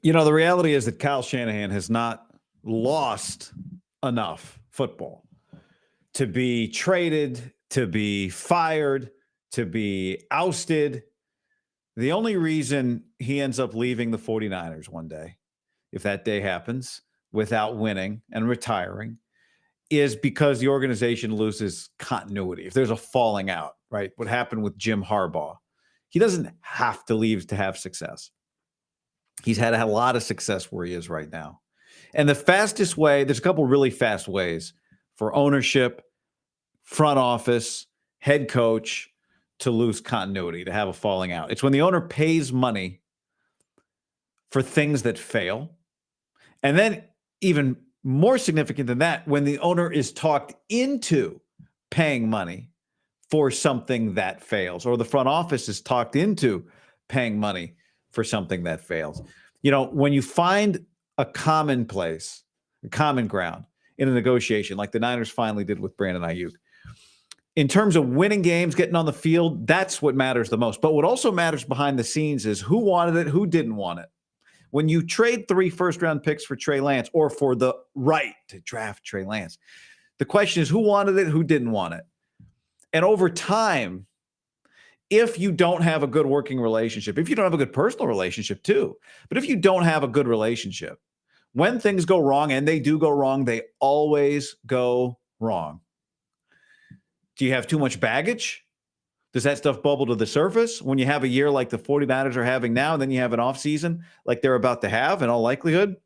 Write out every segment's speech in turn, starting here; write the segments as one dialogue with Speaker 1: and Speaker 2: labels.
Speaker 1: The reality is that Kyle Shanahan has not lost enough football to be traded, to be fired, to be ousted. The only reason he ends up leaving the 49ers one day, if that day happens, without winning and retiring, is because the organization loses continuity. If there's a falling out, right? What happened with Jim Harbaugh? He doesn't have to leave to have success. He's had a lot of success where he is right now. And the fastest way, there's a couple really fast ways for ownership, front office, head coach to lose continuity, to have a falling out. It's when the owner pays money for things that fail. And then even more significant than that, when the owner is talked into paying money for something that fails, or the front office is talked into paying money for something that fails. When you find a common place, a common ground in a negotiation, like the Niners finally did with Brandon Ayuk, in terms of winning games, getting on the field, that's what matters the most. But what also matters behind the scenes is who wanted it, who didn't want it. When you trade 3 first-round picks for Trey Lance, or for the right to draft Trey Lance, the question is who wanted it, who didn't want it. And over time, if you don't have a good working relationship, if you don't have a good personal relationship too, but if you don't have a good relationship, when things go wrong, and they do go wrong, they always go wrong. Do you have too much baggage? Does that stuff bubble to the surface when you have a year like the 49ers are having now, and then you have an offseason like they're about to have in all likelihood?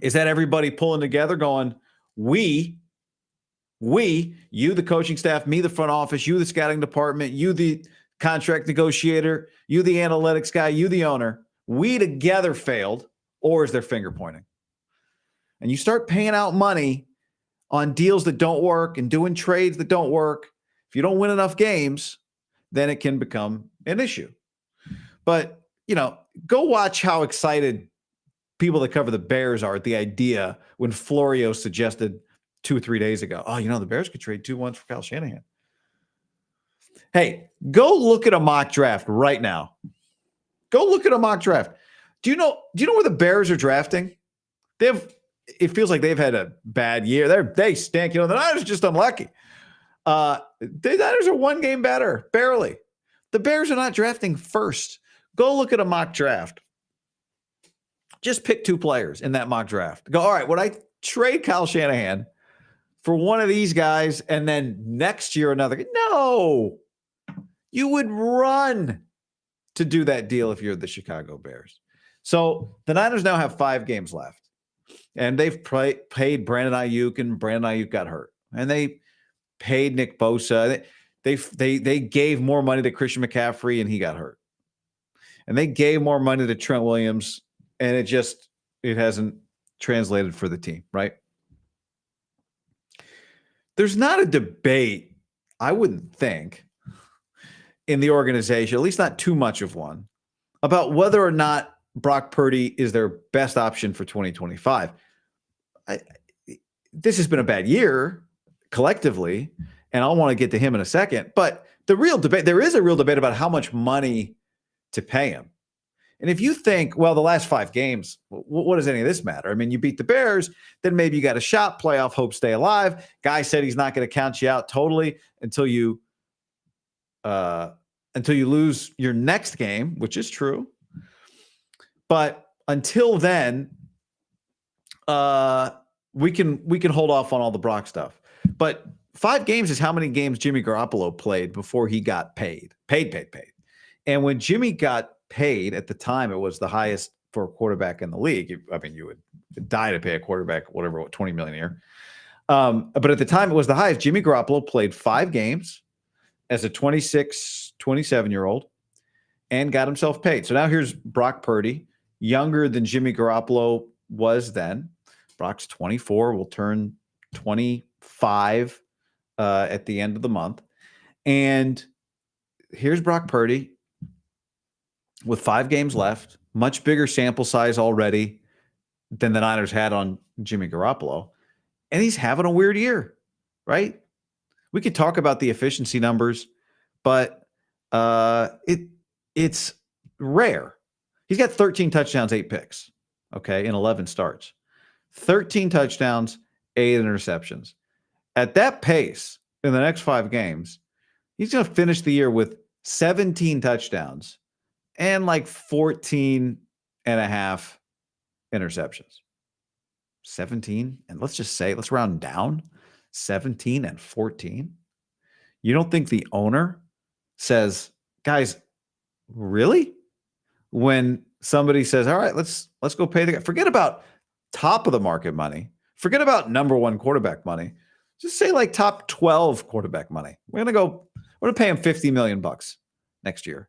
Speaker 1: Is that everybody pulling together going, we, you, the coaching staff, me, the front office, you, the scouting department, you, the contract negotiator, you, the analytics guy, you, the owner, we together failed? Or is there finger pointing? And you start paying out money on deals that don't work and doing trades that don't work. If you don't win enough games, then it can become an issue. But, go watch how excited people that cover the Bears are at the idea when Florio suggested 2 or 3 days ago, the Bears could trade 2-1 for Kyle Shanahan. Hey, go look at a mock draft right now. Go look at a mock draft. Do you know where the Bears are drafting? It feels like they've had a bad year. They stink. The Niners are just unlucky. The Niners are 1 game better, barely. The Bears are not drafting first. Go look at a mock draft. Just pick 2 players in that mock draft. Go, all right, would I trade Kyle Shanahan for one of these guys and then next year another? No. You would run to do that deal if you're the Chicago Bears. So the Niners now have 5 games left. And they've paid Brandon Ayuk, and Brandon Ayuk got hurt. And they paid Nick Bosa. They gave more money to Christian McCaffrey, and he got hurt. And they gave more money to Trent Williams, and it hasn't translated for the team, right? There's not a debate, I wouldn't think, in the organization, at least not too much of one, about whether or not Brock Purdy is their best option for 2025. This has been a bad year collectively, and I'll want to get to him in a second. But there is a real debate about how much money to pay him. And if you think, well, the last 5 games, what does any of this matter? I mean, you beat the Bears, then maybe you got a shot, playoff hope, stay alive. Guy said he's not going to count you out totally until you lose your next game, which is true. But until then, we can hold off on all the Brock stuff. But 5 games is how many games Jimmy Garoppolo played before he got paid. And when Jimmy got paid at the time, it was the highest for a quarterback in the league. You would die to pay a quarterback, $20 million a year. But at the time, it was the highest. Jimmy Garoppolo played 5 games as a 26, 27-year-old and got himself paid. So now here's Brock Purdy, younger than Jimmy Garoppolo was then. Brock's 24, will turn 25 at the end of the month. And here's Brock Purdy with 5 games left, much bigger sample size already than the Niners had on Jimmy Garoppolo. And he's having a weird year, right? We could talk about the efficiency numbers, but it's rare. He's got 13 touchdowns, 8 picks, okay, in 11 starts. 13 touchdowns, 8 interceptions. At that pace, in the next 5 games, he's going to finish the year with 17 touchdowns and like 14 and a half interceptions. 17, and let's round down, 17 and 14. You don't think the owner says, guys, really? When somebody says, all right, let's go pay the guy. Forget about top of the market money. Forget about number 1 quarterback money. Just say like top 12 quarterback money. We're going to pay him $50 million next year.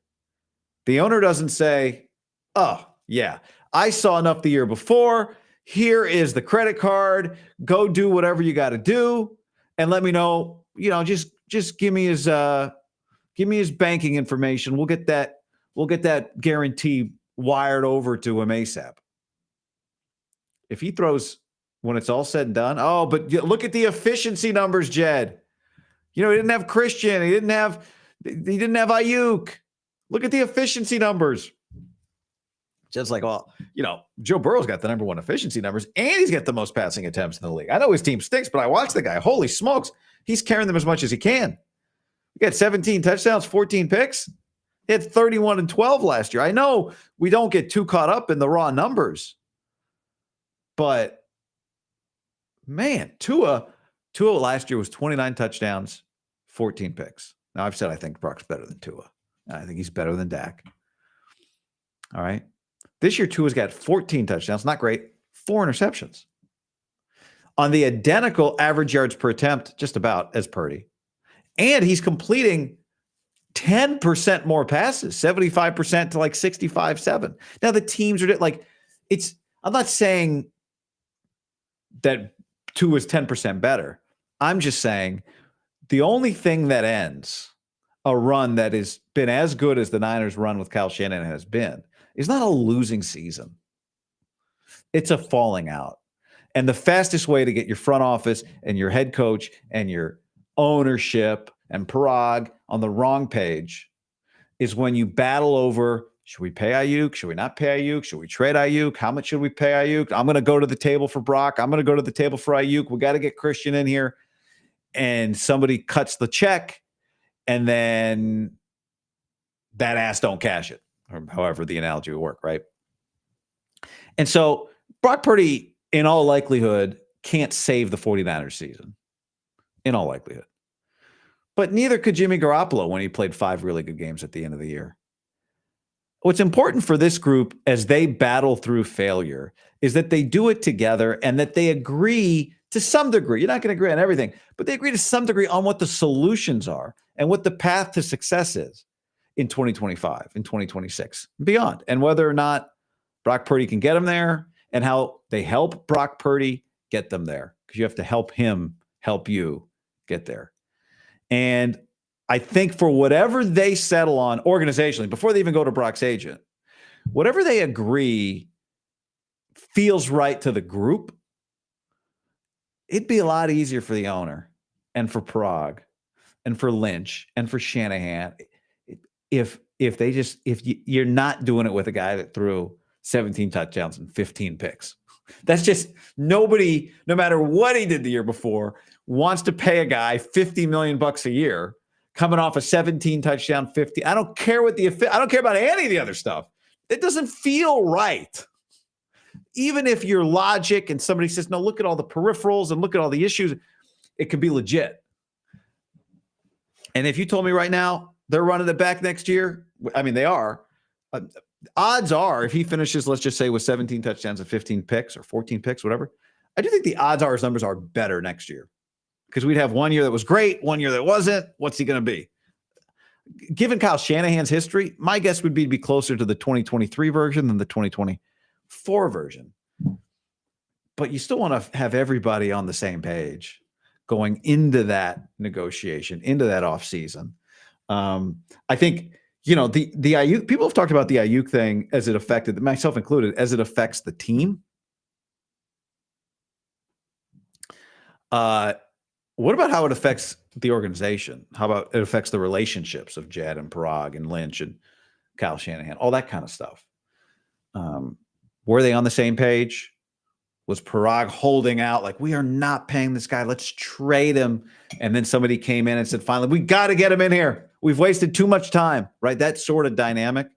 Speaker 1: The owner doesn't say, oh, yeah, I saw enough the year before. Here is the credit card. Go do whatever you got to do, and let me know. Just give me his banking information. We'll get that guarantee wired over to him ASAP. If he throws when it's all said and done, but look at the efficiency numbers, Jed. He didn't have Christian. He didn't have Ayuk. Look at the efficiency numbers. Just like, Joe Burrow's got the number 1 efficiency numbers, and he's got the most passing attempts in the league. I know his team stinks, but I watch the guy. Holy smokes. He's carrying them as much as he can. He got 17 touchdowns, 14 picks. He had 31 and 12 last year. I know we don't get too caught up in the raw numbers, but man, Tua last year was 29 touchdowns, 14 picks. Now, I've said I think Brock's better than Tua. I think he's better than Dak. All right. This year, Tua's got 14 touchdowns. Not great. 4 interceptions. On the identical average yards per attempt, just about as Purdy. And he's completing 10% more passes, 75% to like 65-7. Now, the teams are like, I'm not saying that Tua is 10% better. I'm just saying the only thing that ends a run that has been as good as the Niners run with Kyle Shanahan has been is not a losing season. It's a falling out. And the fastest way to get your front office and your head coach and your ownership and Parag on the wrong page is when you battle over, should we pay Ayuk? Should we not pay Ayuk? Should we trade Ayuk? How much should we pay Ayuk? I'm going to go to the table for Brock. I'm going to go to the table for Ayuk. We got to get Christian in here. And somebody cuts the check, and then that ass don't cash it, or however the analogy would work, right? And so Brock Purdy, in all likelihood, can't save the 49ers season, in all likelihood. But neither could Jimmy Garoppolo when he played 5 really good games at the end of the year. What's important for this group as they battle through failure is that they do it together and that they agree to some degree. You're not going to agree on everything, but they agree to some degree on what the solutions are and what the path to success is in 2025, in 2026, and beyond, and whether or not Brock Purdy can get them there and how they help Brock Purdy get them there, because you have to help him help you get there. And I think for whatever they settle on organizationally, before they even go to Brock's agent, whatever they agree feels right to the group, it'd be a lot easier for the owner and for Parag and for Lynch and for Shanahan if you're not doing it with a guy that threw 17 touchdowns and 15 picks. That's just nobody, no matter what he did the year before, wants to pay a guy $50 million a year coming off a 17 touchdown 50. I don't care about any of the other stuff. It doesn't feel right. Even if your logic and somebody says, no, look at all the peripherals and look at all the issues, it could be legit. And if you told me right now they're running it back next year, I mean, they are. Odds are if he finishes, let's just say, with 17 touchdowns and 15 picks or 14 picks, whatever, I do think the odds are his numbers are better next year, because we'd have one year that was great, one year that wasn't. What's he going to be? Given Kyle Shanahan's history, my guess would be to be closer to the 2023 version than the 2024 version. But you still want to have everybody on the same page going into that negotiation, into that offseason. I think, the Ayuk, people have talked about the Ayuk thing as it affected, myself included, as it affects the team. What about how it affects the organization? How about it affects the relationships of Jed and Parag and Lynch and Kyle Shanahan, all that kind of stuff? Were they on the same page? Was Parag holding out like, we are not paying this guy, let's trade him? And then somebody came in and said, finally, we got to get him in here. We've wasted too much time, right? That sort of dynamic.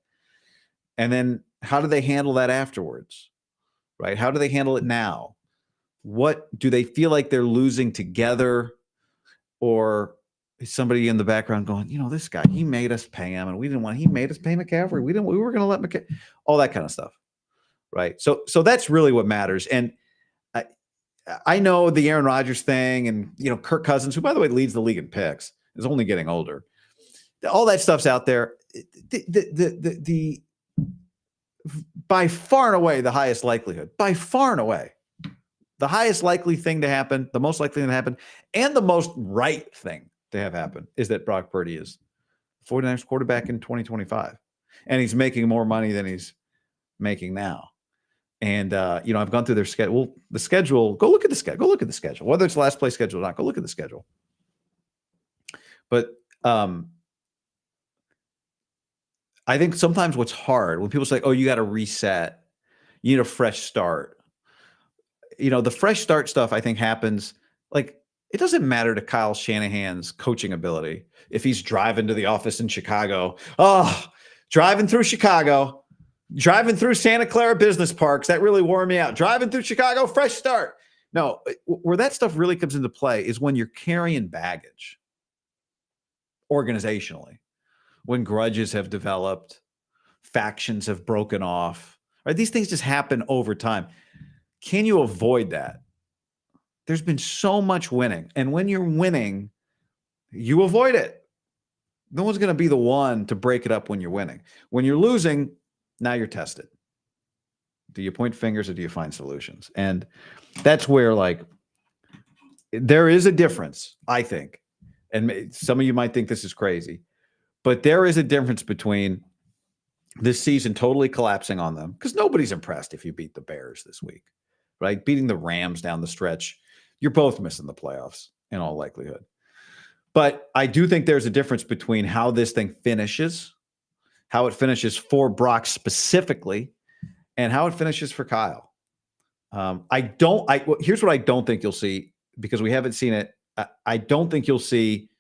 Speaker 1: And then how do they handle that afterwards, right? How do they handle it now? What do they feel like they're losing together? Or is somebody in the background going, this guy, he made us pay him and we didn't want, he made us pay McCaffrey. We were going to let McCaffrey, all that kind of stuff. Right. So that's really what matters. And I know the Aaron Rodgers thing and, Kirk Cousins, who, by the way, leads the league in picks, is only getting older. All that stuff's out there. The by far and away, the highest likelihood, by far and away, the highest likely thing to happen, the most likely thing to happen, and the most right thing to have happen is that Brock Purdy is 49ers quarterback in 2025. And he's making more money than he's making now. And, I've gone through their schedule. The schedule, go look at the schedule. Go look at the schedule. Whether it's last place schedule or not, go look at the schedule. But I think sometimes what's hard when people say, oh, you got to reset, you need a fresh start. The fresh start stuff, I think, happens like it doesn't matter to Kyle Shanahan's coaching ability if he's driving to the office in Chicago. Oh, driving through Chicago. Driving through Santa Clara business parks, that really wore me out. Driving through Chicago, fresh start. No, where that stuff really comes into play is when you're carrying baggage organizationally, when grudges have developed, factions have broken off, right? These things just happen over time. Can you avoid that? There's been so much winning. And when you're winning, you avoid it. No one's going to be the one to break it up when you're winning. When you're losing, now you're tested. Do you point fingers or do you find solutions? And that's where, there is a difference, I think. And some of you might think this is crazy, but there is a difference between this season totally collapsing on them, because nobody's impressed if you beat the Bears this week, right? Beating the Rams down the stretch, you're both missing the playoffs in all likelihood. But I do think there's a difference between how this thing finishes, how it finishes for Brock specifically, and how it finishes for Kyle. Here's what I don't think you'll see, because we haven't seen it. I don't think you'll see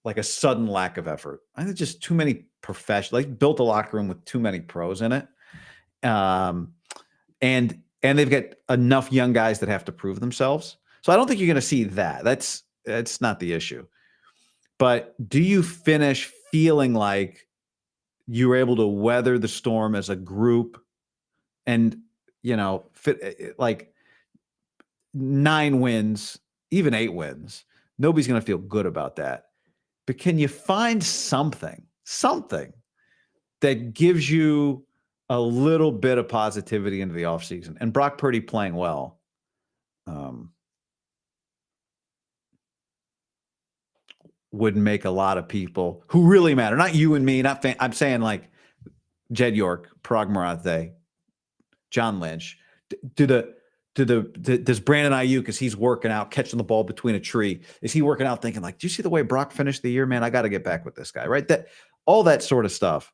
Speaker 1: like a sudden lack of effort. I think just too many professionals. They built a locker room with too many pros in it. And they've got enough young guys that have to prove themselves. So I don't think you're going to see that. That's not the issue. But do you finish feeling like you were able to weather the storm as a group and, like 9 wins, even 8 wins? Nobody's going to feel good about that. But can you find something that gives you a little bit of positivity into the offseason? And Brock Purdy playing well would make a lot of people who really matter, not you and me, I'm saying like Jed York, Parag Marathe, John Lynch. Does Brandon Ayuk, as he's working out, catching the ball between a tree, is he working out thinking like, do you see the way Brock finished the year, man? I got to get back with this guy, right? All that sort of stuff.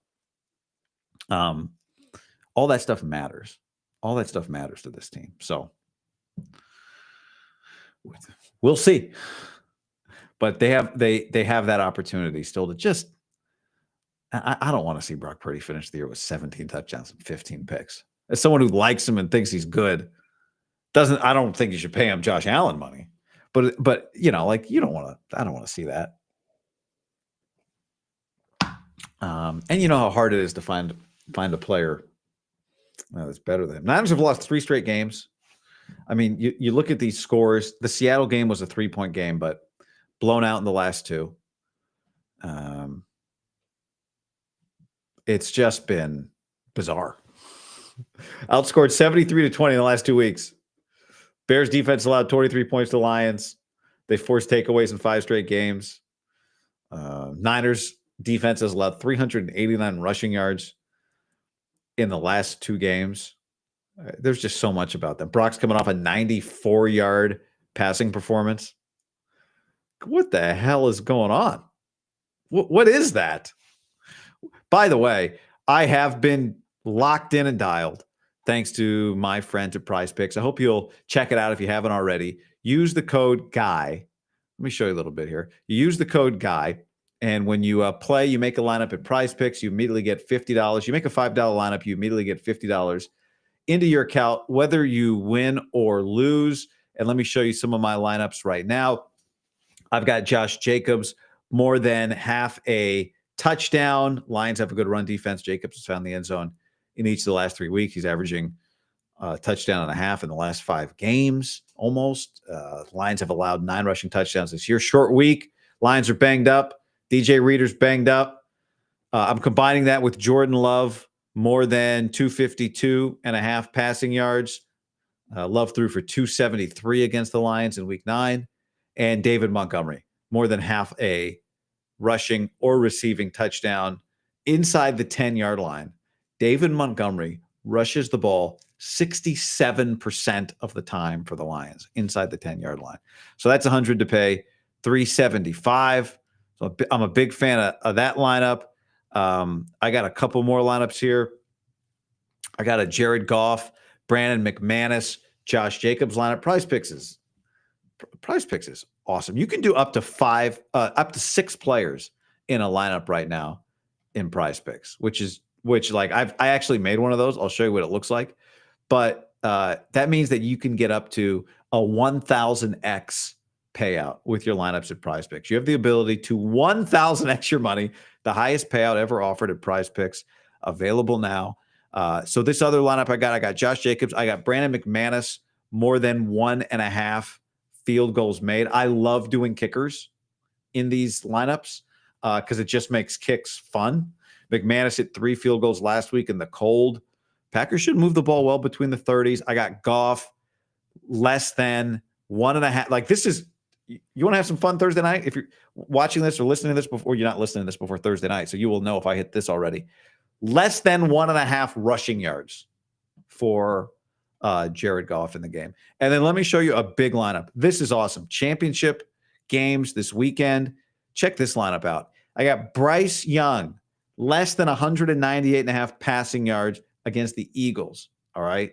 Speaker 1: All that stuff matters. All that stuff matters to this team. So we'll see. But they have that opportunity still to just. I don't want to see Brock Purdy finish the year with 17 touchdowns and 15 picks. As someone who likes him and thinks he's good, I don't think you should pay him Josh Allen money. But you don't want to. I don't want to see that. And you know how hard it is to find a player that's better than him. Niners have lost 3 straight games. I mean, you look at these scores. The Seattle game was a 3-point game, but blown out in the last 2. It's just been bizarre. Outscored 73-20 in the last 2 weeks. Bears defense allowed 23 points to Lions. They forced takeaways in 5 straight games. Niners defense has allowed 389 rushing yards in the last 2 games. There's just so much about them. Brock's coming off a 94-yard passing performance. What the hell is going on? What is that? By the way, I have been locked in and dialed, thanks to my friends at Prize Picks. I hope you'll check it out if you haven't already. Use the code GUY. Let me show you a little bit here. You use the code GUY, and when you play, you make a lineup at Prize Picks, you immediately get $50. You make a $5 lineup, you immediately get $50 into your account, whether you win or lose. And let me show you some of my lineups right now. I've got Josh Jacobs, more than half a touchdown. Lions have a good run defense. Jacobs has found the end zone in each of the last 3 weeks. He's averaging a touchdown and a half in the last 5 games, almost. Lions have allowed 9 rushing touchdowns this year. Short week. Lions are banged up. DJ Reader's banged up. I'm combining that with Jordan Love, more than 252 and a half passing yards. Love threw for 273 against the Lions in week 9. And David Montgomery, more than half a rushing or receiving touchdown inside the 10-yard line. David Montgomery rushes the ball 67% of the time for the Lions inside the 10-yard line. So that's 100 to pay, 375. So I'm a big fan of that lineup. I got a couple more lineups here. I got a Jared Goff, Brandon McManus, Josh Jacobs lineup. Prize Picks is awesome. You can do up to 6 players in a lineup right now in Prize Picks, which like I actually made one of those. I'll show you what it looks like. But that means that you can get up to a 1,000x payout with your lineups at Prize Picks. You have the ability to 1,000x your money, the highest payout ever offered at Prize Picks, available now. So this other lineup I got Josh Jacobs. I got Brandon McManus, more than 1.5 field goals made. I love doing kickers in these lineups because it just makes kicks fun. McManus hit 3 field goals last week in the cold. Packers should move the ball well between the 30s. I got Goff, less than 1.5. Like, this is, you want to have some fun Thursday night? If you're watching this or listening to this before, you're not listening to this before Thursday night, so you will know if I hit this already. Less than 1.5 rushing yards for Jared Goff in the game. And then let me show you a big lineup. This is awesome. Championship games this weekend. Check this lineup out. I got Bryce Young, less than 198.5 passing yards against the Eagles. All right.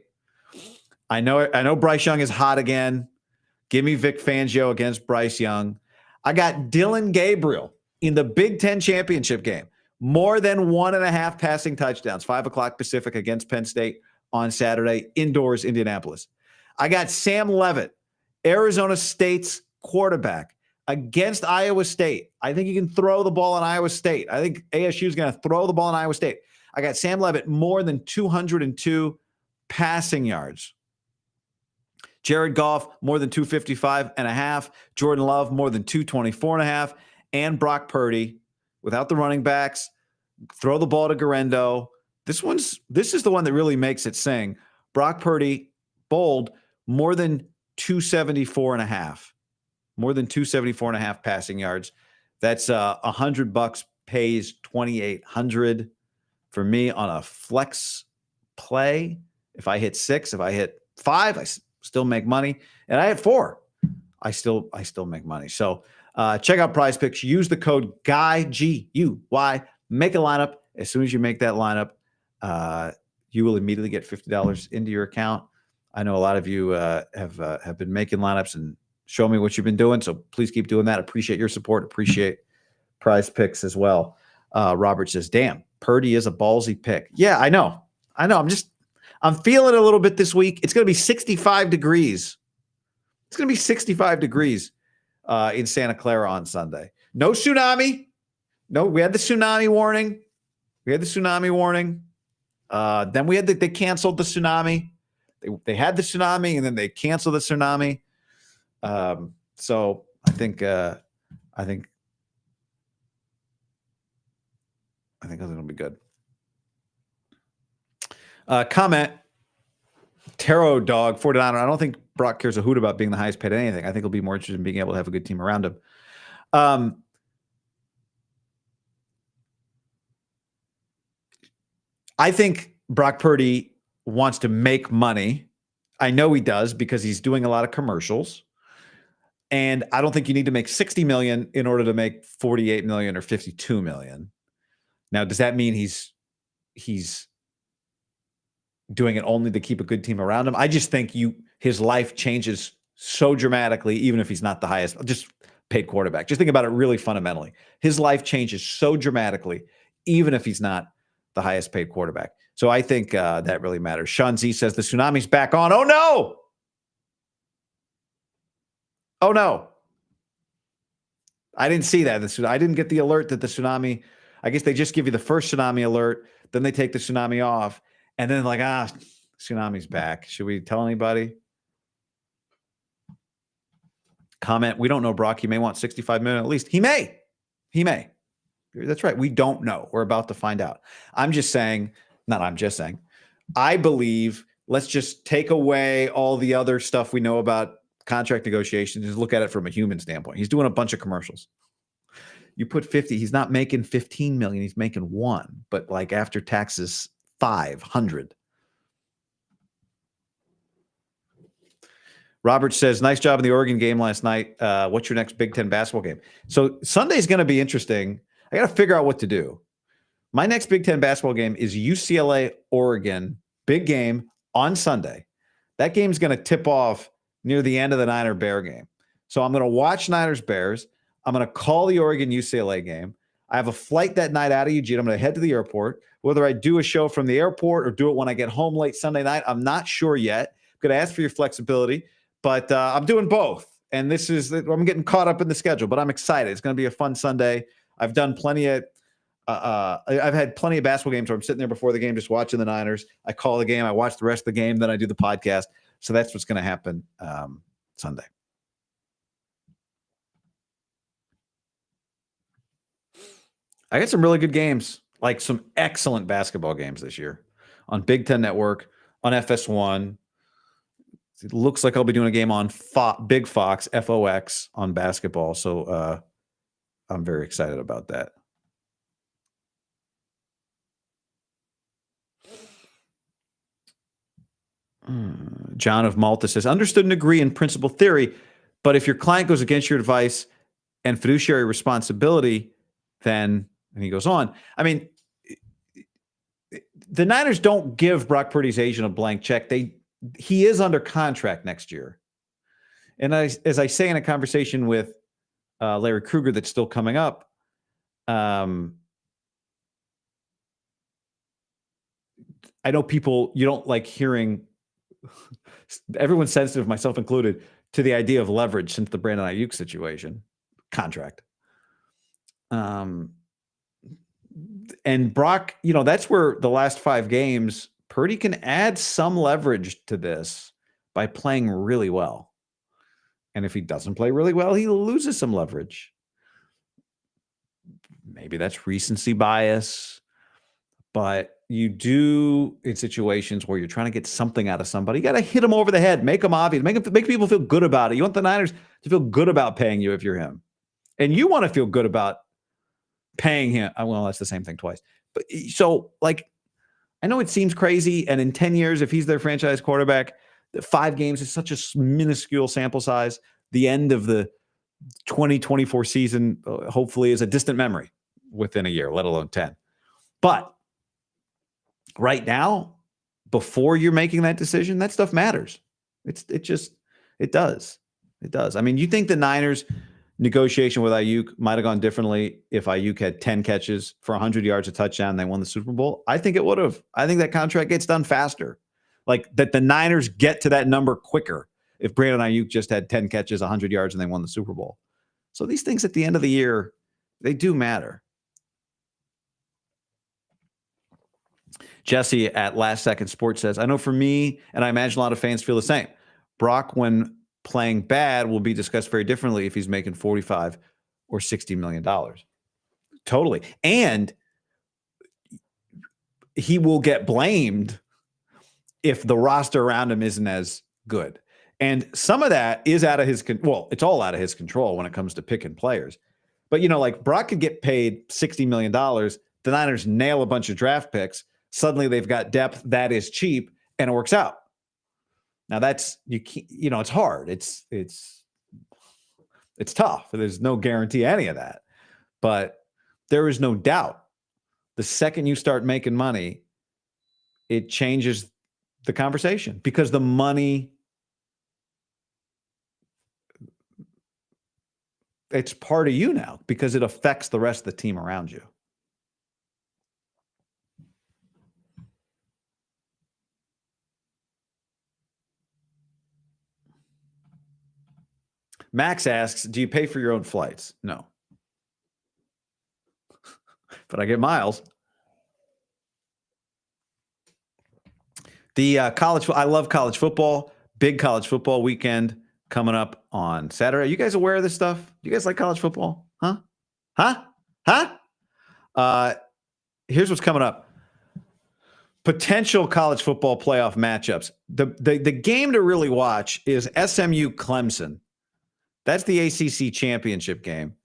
Speaker 1: I know Bryce Young is hot again. Give me Vic Fangio against Bryce Young. I got Dylan Gabriel in the Big Ten championship game. More than 1.5 passing touchdowns, 5 o'clock Pacific against Penn State on Saturday, indoors, Indianapolis. I got Sam Leavitt, Arizona State's quarterback, against Iowa State. I think he can throw the ball on Iowa State. I think ASU is going to throw the ball on Iowa State. I got Sam Leavitt, more than 202 passing yards. Jared Goff, more than 255.5. Jordan Love, more than 224.5. And Brock Purdy, without the running backs, throw the ball to Garendo. This is the one that really makes it sing. Brock Purdy, bold, more than 274.5. More than 274.5 passing yards. That's $100 pays 2,800 for me on a flex play. If I hit 6, if I hit 5, I still make money. And I hit 4, I still make money. So check out Prize Picks. Use the code GUY, G-U-Y. Make a lineup. As soon as you make that lineup, you will immediately get $50 into your account. I know a lot of you have been making lineups and show me what you've been doing. So please keep doing that. Appreciate your support. Appreciate Prize Picks as well. Robert says, damn, Purdy is a ballsy pick. Yeah, I know. I'm feeling it a little bit this week. It's going to be 65 degrees. It's going to be 65 degrees in Santa Clara on Sunday. No tsunami. No, we had the tsunami warning. Then they canceled the tsunami. They had the tsunami and then they canceled the tsunami. So I think it'll be good. Comment, Tarot Dog 49. I don't think Brock cares a hoot about being the highest paid anything. I think he'll be more interested in being able to have a good team around him. I think Brock Purdy wants to make money. I know he does because he's doing a lot of commercials. And I don't think you need to make $60 million in order to make $48 million or $52 million. Now, does that mean he's doing it only to keep a good team around him. I just think his life changes so dramatically, even if he's not the highest, just paid quarterback. Just think about it really fundamentally. His life changes so dramatically, even if he's not the highest paid quarterback. So I think that really matters. Sean Z says the tsunami's back on. Oh, no. Oh, no. I didn't see that. I didn't get the alert that the tsunami, I guess they just give you the first tsunami alert, then they take the tsunami off, and then like, tsunami's back. Should we tell anybody? Comment, we don't know, Brock. He may want 65 million at least. He may. That's right. We don't know. We're about to find out. I believe let's just take away all the other stuff we know about contract negotiations and look at it from a human standpoint. He's doing a bunch of commercials. You put 50, he's not making 15 million, he's making 1, but like after taxes, 500. Robert says, nice job in the Oregon game last night. What's your next Big Ten basketball game? So Sunday's going to be interesting. I got to figure out what to do. My next Big Ten basketball game is UCLA, Oregon, big game on Sunday. That game's going to tip off near the end of the Niner-Bear game. So I'm going to watch Niners-Bears. I'm going to call the Oregon-UCLA game. I have a flight that night out of Eugene. I'm going to head to the airport. Whether I do a show from the airport or do it when I get home late Sunday night, I'm not sure yet. I'm going to ask for your flexibility, but I'm doing both. And I'm getting caught up in the schedule, but I'm excited. It's going to be a fun Sunday. I've done plenty of I've had plenty of basketball games where I'm sitting there before the game just watching the Niners. I call the game, I watch the rest of the game, then I do the podcast. So that's what's going to happen Sunday. I got some really good games, like some excellent basketball games this year on Big Ten Network, on FS1. It looks like I'll be doing a game on Big Fox, FOX, on basketball. So I'm very excited about that. John of Malta says, understood and agree in principle theory, but if your client goes against your advice and fiduciary responsibility, then, and he goes on, I mean, the Niners don't give Brock Purdy's agent a blank check. He is under contract next year. And as I say in a conversation with Larry Krueger that's still coming up, I know people, you don't like hearing, everyone's sensitive, myself included, to the idea of leverage since the Brandon Ayuk situation, contract. And Brock, that's where the last 5 games, Purdy can add some leverage to this by playing really well. And if he doesn't play really well, he loses some leverage. Maybe that's recency bias, but you do in situations where you're trying to get something out of somebody, you got to hit them over the head, make them obvious, make people feel good about it. You want the Niners to feel good about paying you if you're him. And you want to feel good about paying him. Well, that's the same thing twice. But so, like, I know it seems crazy. And in 10 years, if he's their franchise quarterback, 5 games is such a minuscule sample size. The end of the 2024 season, hopefully, is a distant memory within a year, let alone 10. But right now, before you're making that decision, that stuff matters. It does. I mean, you think the Niners negotiation with Ayuk might have gone differently if Ayuk had 10 catches for 100 yards, a touchdown, and they won the Super Bowl? I think it would have. I think that contract gets done faster. Like that the Niners get to that number quicker if Brandon Ayuk just had 10 catches, 100 yards, and they won the Super Bowl. So these things at the end of the year, they do matter. Jesse at Last Second Sports says, I know for me, and I imagine a lot of fans feel the same, Brock, when playing bad, will be discussed very differently if he's making $45 or $60 million. Totally. And he will get blamed if the roster around him isn't as good. And some of that is out of his it's all out of his control when it comes to picking players. But, like Brock could get paid $60 million. The Niners nail a bunch of draft picks. Suddenly they've got depth that is cheap and it works out. Now it's hard. It's tough. There's no guarantee any of that. But there is no doubt the second you start making money, it changes the conversation because the money, it's part of you now because it affects the rest of the team around you. Max asks, do you pay for your own flights? No. But I get miles. The I love college football. Big college football weekend coming up on Saturday. Are you guys aware of this stuff? You guys like college football? Huh? Here's what's coming up. Potential college football playoff matchups. The game to really watch is SMU Clemson. That's the ACC championship game.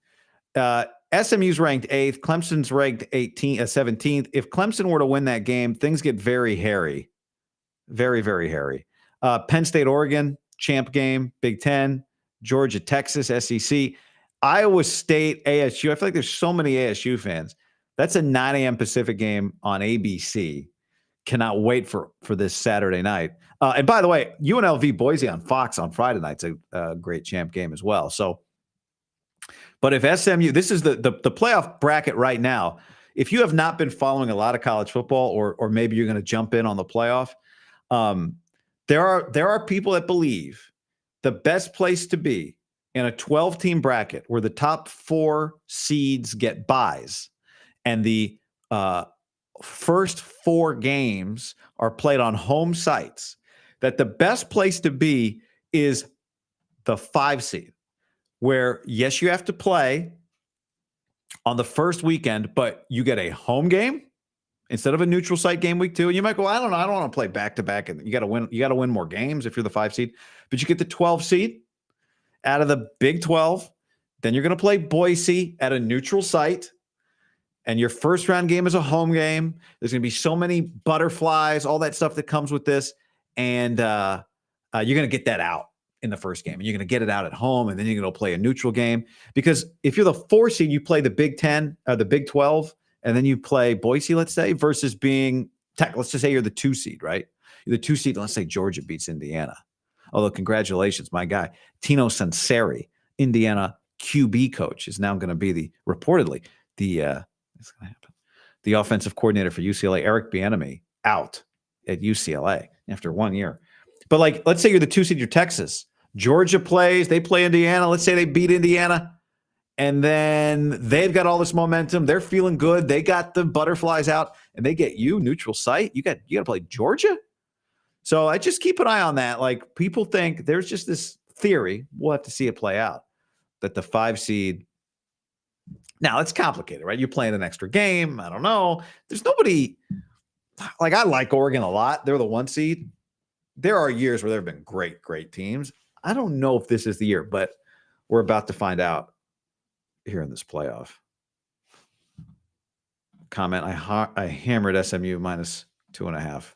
Speaker 1: SMU's ranked 8th. Clemson's ranked 17th. If Clemson were to win that game, things get very hairy. Very, very hairy. Penn State, Oregon, champ game, Big Ten. Georgia, Texas, SEC. Iowa State, ASU. I feel like there's so many ASU fans. That's a 9 a.m. Pacific game on ABC. Cannot wait for this Saturday night. And by the way, UNLV Boise on Fox on Friday night's a great champ game as well. So, but if SMU, this is the playoff bracket right now. If you have not been following a lot of college football, or maybe you're going to jump in on the playoff, there are people that believe the best place to be in a 12-team bracket where the top 4 seeds get buys, and the first 4 games are played on home sites, that the best place to be is the 5 seed, where, yes, you have to play on the first weekend, but you get a home game instead of a neutral site game week 2. And you might go, I don't know, I don't want to play back-to-back. And you got to win more games if you're the 5 seed. But you get the 12 seed out of the Big 12. Then you're going to play Boise at a neutral site. And your first round game is a home game. There's going to be so many butterflies, all that stuff that comes with this. And you're going to get that out in the first game. And you're going to get it out at home. And then you're going to play a neutral game. Because if you're the 4 seed, you play the Big 10 or the Big 12. And then you play Boise, let's say, versus being let's just say you're the 2 seed, right? You're the 2 seed. Let's say Georgia beats Indiana. Although, congratulations, my guy, Tino Sanseri, Indiana QB coach, is now going to be reportedly it's going to happen. The offensive coordinator for UCLA, Eric Bieniemy, out at UCLA after 1 year. But let's say you're the 2 seed, you're Texas. Georgia plays, they play Indiana. Let's say they beat Indiana. And then they've got all this momentum. They're feeling good. They got the butterflies out, and they get you neutral site. You got to play Georgia. So I just keep an eye on that. Like, people think there's just this theory. We'll have to see it play out, that the 5 seed. Now it's complicated, right? You're playing an extra game. I don't know. There's nobody I like Oregon a lot. They're the 1 seed. There are years where there have been great, great teams. I don't know if this is the year, but we're about to find out here in this playoff. Comment, I hammered SMU minus 2.5.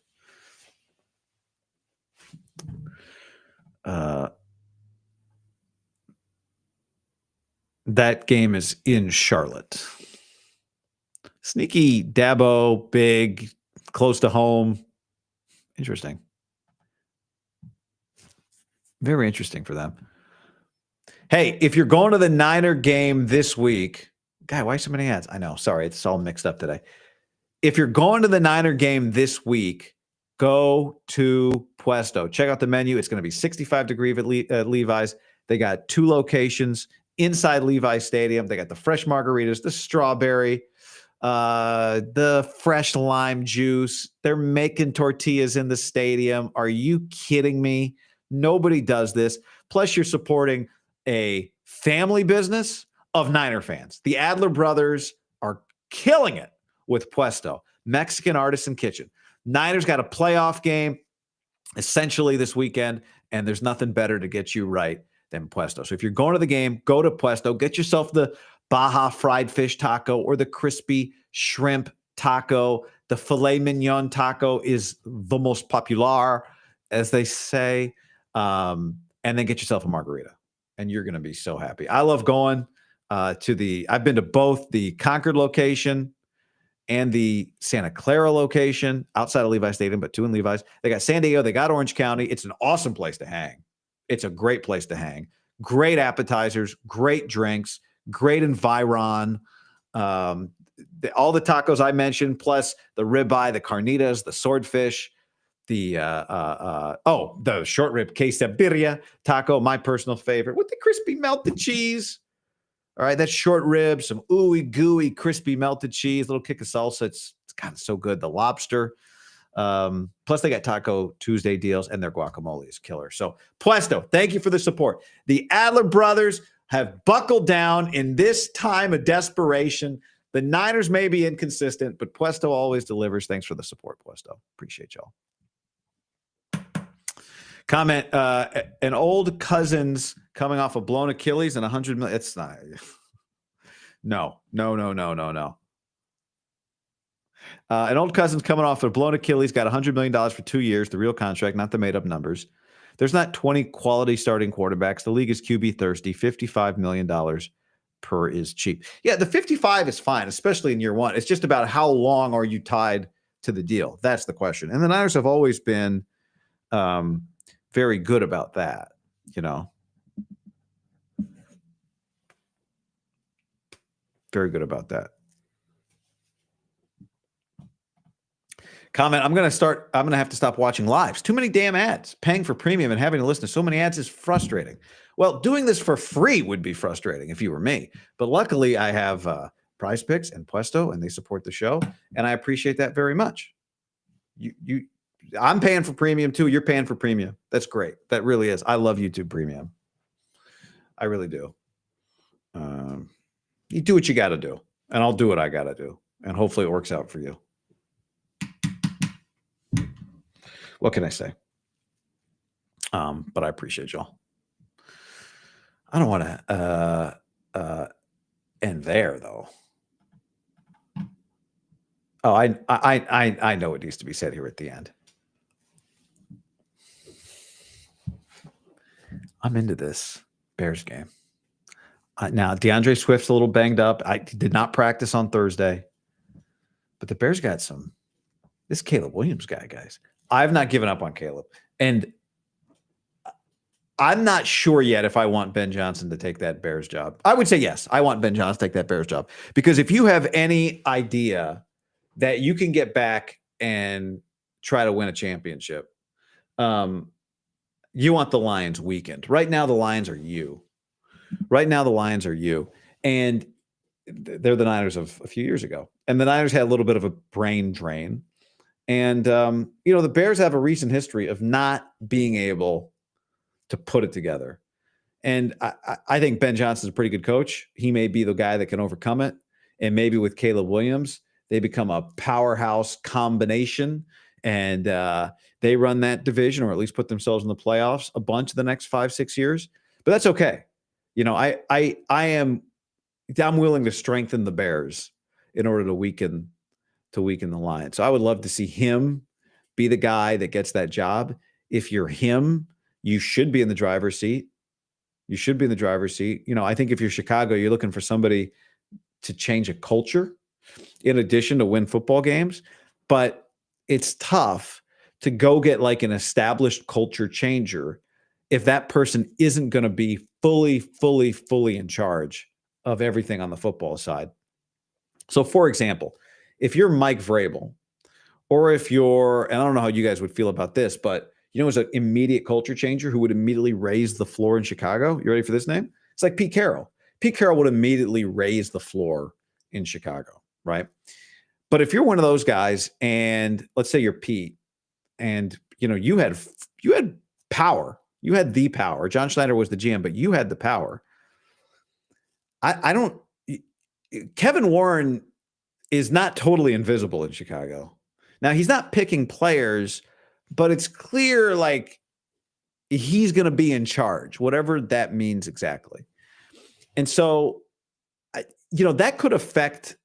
Speaker 1: That game is in Charlotte. Sneaky Dabo, big, close to home. Interesting. Very interesting for them. Hey, if you're going to the Niner game this week, guy, why so many ads? I know. Sorry, it's all mixed up today. If you're going to the Niner game this week, go to Puesto. Check out the menu. It's going to be 65 degrees at Levi's. They got 2 locations inside Levi's Stadium. They got the fresh margaritas, the strawberry, the fresh lime juice. They're making tortillas in the stadium. Are you kidding me? Nobody does this. Plus, you're supporting a family business of Niner fans. The Adler brothers are killing it with Puesto, Mexican Artisan Kitchen. Niners got a playoff game essentially this weekend, and there's nothing better to get you right than Puesto. So if you're going to the game, go to Puesto. Get yourself the Baja fried fish taco or the crispy shrimp taco. The filet mignon taco is the most popular, as they say. And then get yourself a margarita, and you're going to be so happy. I love going I've been to both the Concord location and the Santa Clara location outside of Levi Stadium, but 2 in Levi's. They got San Diego. They got Orange County. It's an awesome place to hang. It's a great place to hang. Great appetizers, great drinks, great environ. All the tacos I mentioned, plus the ribeye, the carnitas, the swordfish, the short rib quesadilla taco, my personal favorite, with the crispy melted cheese. All right, that's short rib, some ooey gooey crispy melted cheese, little kick of salsa. It's kind of so good. The lobster. Plus they got Taco Tuesday deals, and their guacamole is killer. So Puesto, thank you for the support. The Adler brothers have buckled down in this time of desperation. The Niners may be inconsistent, but Puesto always delivers. Thanks for the support, Puesto. Appreciate y'all. Comment, an old cousin's coming off a blown Achilles and 100 million. It's not. No. An old cousin's coming off a blown Achilles, got $100 million for 2 years, the real contract, not the made-up numbers. There's not 20 quality starting quarterbacks. The league is QB thirsty. $55 million per is cheap. Yeah, the 55 is fine, especially in year one. It's just about how long are you tied to the deal. That's the question. And the Niners have always been very good about that, you know. Very good about that. Comment, I'm going to have to stop watching lives. Too many damn ads. Paying for premium and having to listen to so many ads is frustrating. Well, doing this for free would be frustrating if you were me. But luckily, I have Prize Picks and Puesto, and they support the show, and I appreciate that very much. I'm paying for premium too. You're paying for premium. That's great. That really is. I love YouTube Premium. I really do. You do what you got to do, and I'll do what I got to do, and hopefully it works out for you. What can I say? But I appreciate y'all. I don't want to end there though. Oh, I know what needs to be said here at the end. I'm into this Bears game. Now, DeAndre Swift's a little banged up. I did not practice on Thursday, but the Bears got this Caleb Williams guy, guys. I've not given up on Caleb. And I'm not sure yet if I want Ben Johnson to take that Bears job. I would say yes. I want Ben Johnson to take that Bears job. Because if you have any idea that you can get back and try to win a championship, you want the Lions weakened. Right now, the Lions are you. And they're the Niners of a few years ago. And the Niners had a little bit of a brain drain. And, the Bears have a recent history of not being able to put it together. And I think Ben Johnson's a pretty good coach. He may be the guy that can overcome it. And maybe with Caleb Williams, they become a powerhouse combination. And they run that division, or at least put themselves in the playoffs a bunch of the next 5-6 years. But that's okay. I'm willing to strengthen the Bears in order to weaken the Lions. So I would love to see him be the guy that gets that job. If you're him, you should be in the driver's seat. I think if you're Chicago, you're looking for somebody to change a culture in addition to win football games. But it's tough to go get like an established culture changer if that person isn't going to be fully in charge of everything on the football side. So, for example, if you're Mike Vrabel, or if you're, and I don't know how you guys would feel about this, but as an immediate culture changer who would immediately raise the floor in Chicago. You ready for this name? It's like Pete Carroll. Pete Carroll would immediately raise the floor in Chicago, right? But if you're one of those guys, and let's say you're Pete, and you had power, you had the power. John Schneider was the GM, but you had the power. Kevin Warren is not totally invisible in Chicago. Now, he's not picking players, but it's clear like he's going to be in charge, whatever that means exactly. And so, that could affect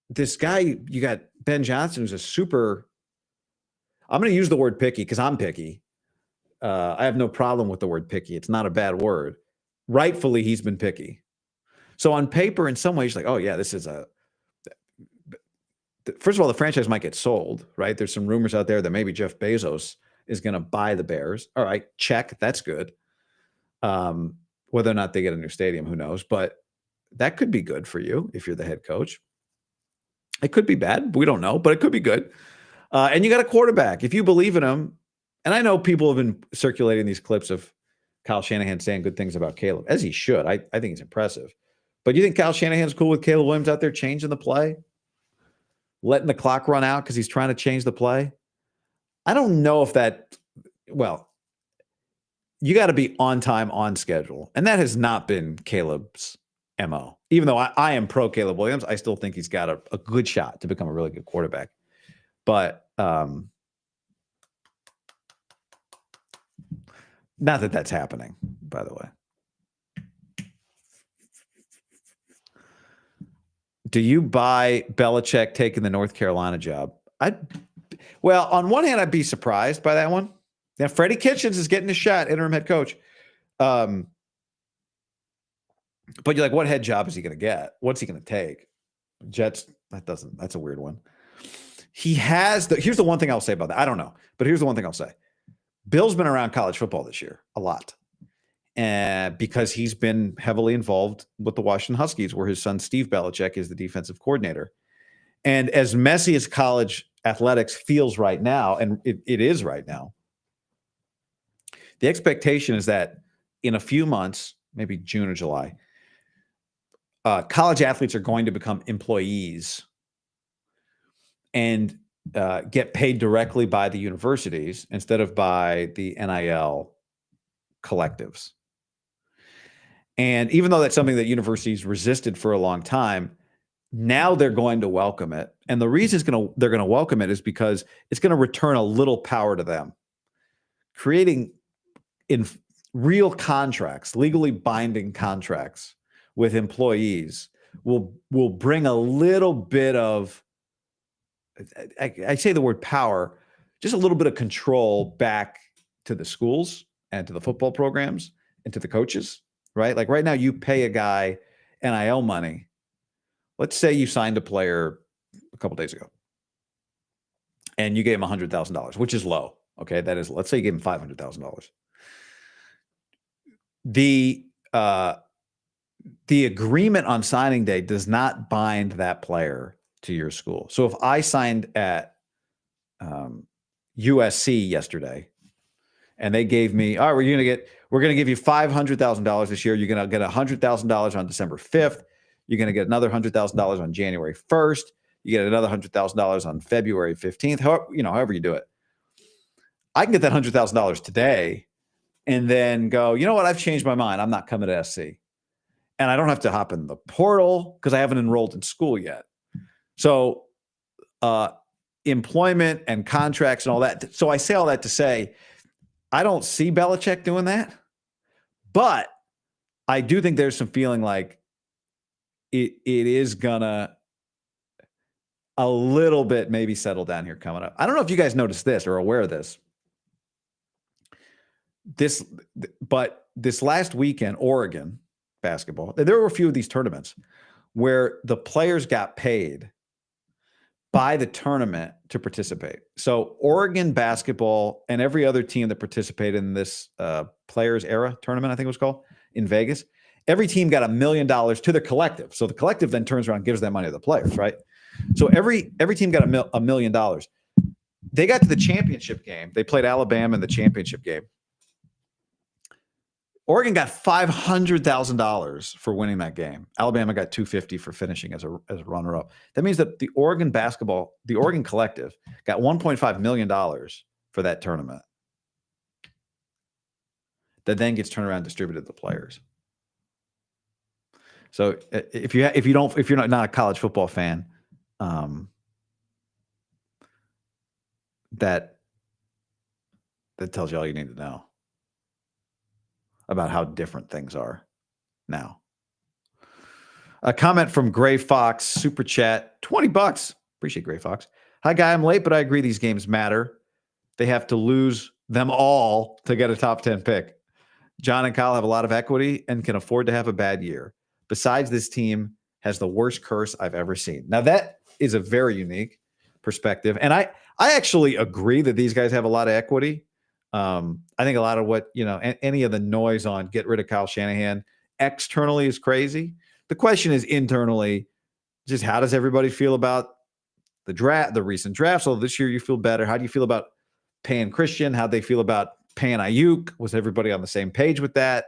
Speaker 1: this guy. You got Ben Johnson, who's I'm going to use the word picky because I'm picky. I have no problem with the word picky. It's not a bad word. Rightfully, he's been picky. So on paper, in some ways, like, oh yeah, this is first of all, the franchise might get sold, right? There's some rumors out there that maybe Jeff Bezos is going to buy the Bears. All right, check. That's good. Whether or not they get a new stadium, who knows? But that could be good for you if you're the head coach. It could be bad. We don't know, but it could be good. And you got a quarterback. If you believe in him, and I know people have been circulating these clips of Kyle Shanahan saying good things about Caleb, as he should. I think he's impressive. But you think Kyle Shanahan's cool with Caleb Williams out there changing the play? Letting the clock run out because he's trying to change the play? I don't know if that, well, you got to be on time, on schedule. And that has not been Caleb's MO. Even though I am pro Caleb Williams, I still think he's got a good shot to become a really good quarterback. But not that that's happening, by the way. Do you buy Belichick taking the North Carolina job? Well, on one hand, I'd be surprised by that one. Now, Freddie Kitchens is getting a shot, interim head coach. But you're like, what head job is he going to get? What's he going to take? Jets, that's a weird one. Here's the one thing I'll say about that. I don't know, but here's the one thing I'll say. Bill's been around college football this year a lot. Because he's been heavily involved with the Washington Huskies, where his son, Steve Belichick, is the defensive coordinator. And as messy as college athletics feels right now, and it is right now, the expectation is that in a few months, maybe June or July, college athletes are going to become employees and get paid directly by the universities instead of by the NIL collectives. And even though that's something that universities resisted for a long time, now they're going to welcome it. And the reason they're going to welcome it is because it's going to return a little power to them. Creating in real contracts, legally binding contracts with employees will bring a little bit of, I say the word power, just a little bit of control back to the schools and to the football programs and to the coaches, right? Like right now you pay a guy NIL money. Let's say you signed a player a couple days ago and you gave him $100,000, which is low. Okay. That is, let's say you gave him $500,000. The agreement on signing day does not bind that player to your school. So if I signed at USC yesterday and they gave me, all right, we're going to give you $500,000 this year. You're going to get $100,000 on December 5th. You're going to get another $100,000 on January 1st. You get another $100,000 on February 15th. However you do it. I can get that $100,000 today and then go, you know what? I've changed my mind. I'm not coming to SC. And I don't have to hop in the portal because I haven't enrolled in school yet. So employment and contracts and all that. So I say all that to say, I don't see Belichick doing that, but I do think there's some feeling like it is gonna a little bit maybe settle down here coming up. I don't know if you guys noticed this or are aware of this. But this last weekend, Oregon basketball, there were a few of these tournaments where the players got paid by the tournament to participate. So Oregon basketball and every other team that participated in this Players Era tournament, I think it was called, in Vegas, every team got $1 million to the collective. So the collective then turns around and gives that money to the players, right? So every team got $1 million. They got to the championship game. They played Alabama in the championship game. Oregon got $500,000 for winning that game. Alabama got $250,000 for finishing as a runner-up. That means that the Oregon collective got $1.5 million for that tournament. That then gets turned around and distributed to the players. So if you're not a college football fan, that tells you all you need to know about how different things are now. A comment from Gray Fox, super chat, $20. Appreciate Gray Fox. Hi, guy. I'm late, but I agree these games matter. They have to lose them all to get a top 10 pick. John and Kyle have a lot of equity and can afford to have a bad year. Besides, this team has the worst curse I've ever seen. Now, that is a very unique perspective. And I actually agree that these guys have a lot of equity. I think a lot of what, any of the noise on get rid of Kyle Shanahan externally is crazy. The question is internally, just how does everybody feel about the recent draft? So this year you feel better. How do you feel about paying Christian? How'd they feel about paying Ayuk? Was everybody on the same page with that?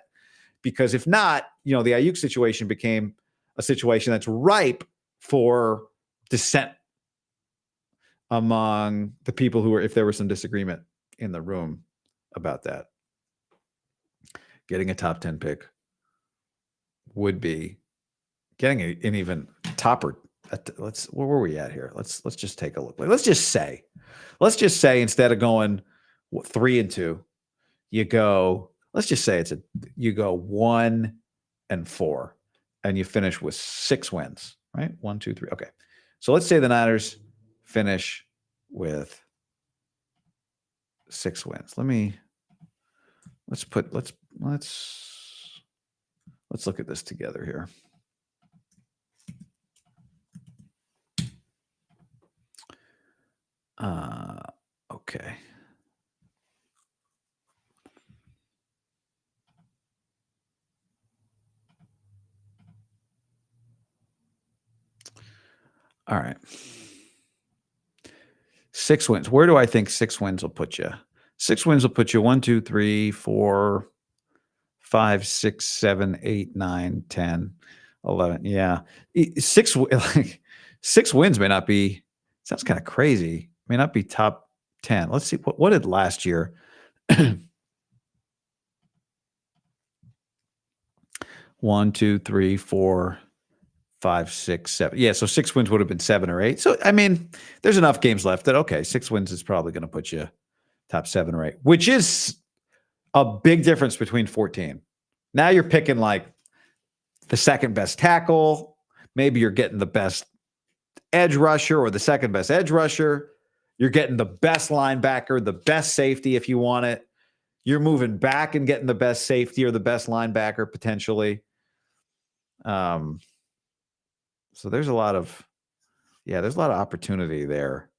Speaker 1: Because if not, the Ayuk situation became a situation that's ripe for dissent among the people who were, if there was some disagreement in the room about that. Getting a top 10 pick would be getting an even topper. Where were we at here? Let's just take a look. Let's just say instead of going 3-2, you go. Let's just say you go 1-4, and you finish with 6 wins. Right? 1, 2, 3. Okay. So let's say the Niners finish with 6 wins. Let's look at this together here. Okay. All right. 6 wins. Where do I think 6 wins will put you? 6 wins will put you 1, 2, 3, 4, 5, 6, 7, 8, 9, 10, 11. Yeah. 6 wins may not be, sounds kind of crazy. May not be top 10. Let's see. What did last year? 1, 2, 3, 4, 5, 6, 7. Yeah, so 6 wins would have been 7 or 8. So, I mean, there's enough games left that, okay, 6 wins is probably going to put you top 7 or 8, which is a big difference between 14. Now you're picking like the second best tackle. Maybe you're getting the best edge rusher or the second best edge rusher. You're getting the best linebacker, the best safety if you want it. You're moving back and getting the best safety or the best linebacker potentially. So there's a lot of opportunity there.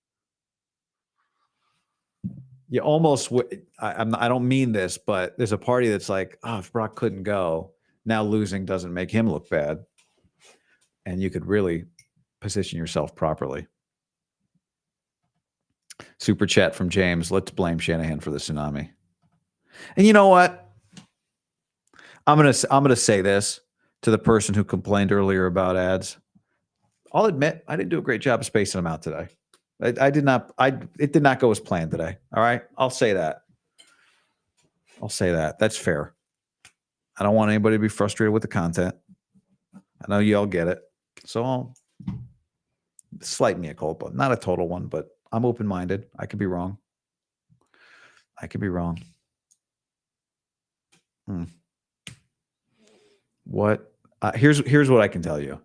Speaker 1: You almost I don't mean this, but there's a party that's like, oh, if Brock couldn't go, now losing doesn't make him look bad. And you could really position yourself properly. Super chat from James. Let's blame Shanahan for the tsunami. And you know what? I'm gonna say this to the person who complained earlier about ads. I'll admit I didn't do a great job of spacing them out today. I did not. It did not go as planned today. All right, I'll say that. That's fair. I don't want anybody to be frustrated with the content. I know you all get it, so I'll slight mea culpa. Not a total one, but I'm open-minded. I could be wrong. What? Here's what I can tell you.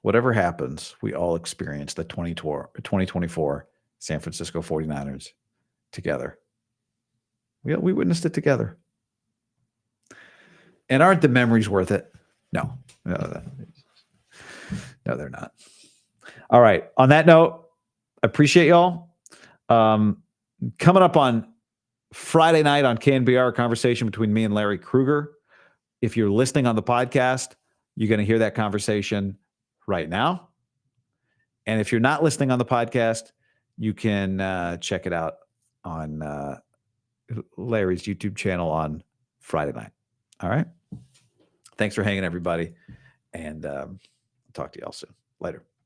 Speaker 1: Whatever happens, we all experience the 2024 San Francisco 49ers together. We witnessed it together. And aren't the memories worth it? No, they're not. All right. On that note, I appreciate y'all. Coming up on Friday night on KNBR, a conversation between me and Larry Krueger. If you're listening on the podcast, you're going to hear that conversation right now. And if you're not listening on the podcast, you can check it out on Larry's YouTube channel on Friday night. All right. Thanks for hanging, everybody. And talk to y'all soon. Later.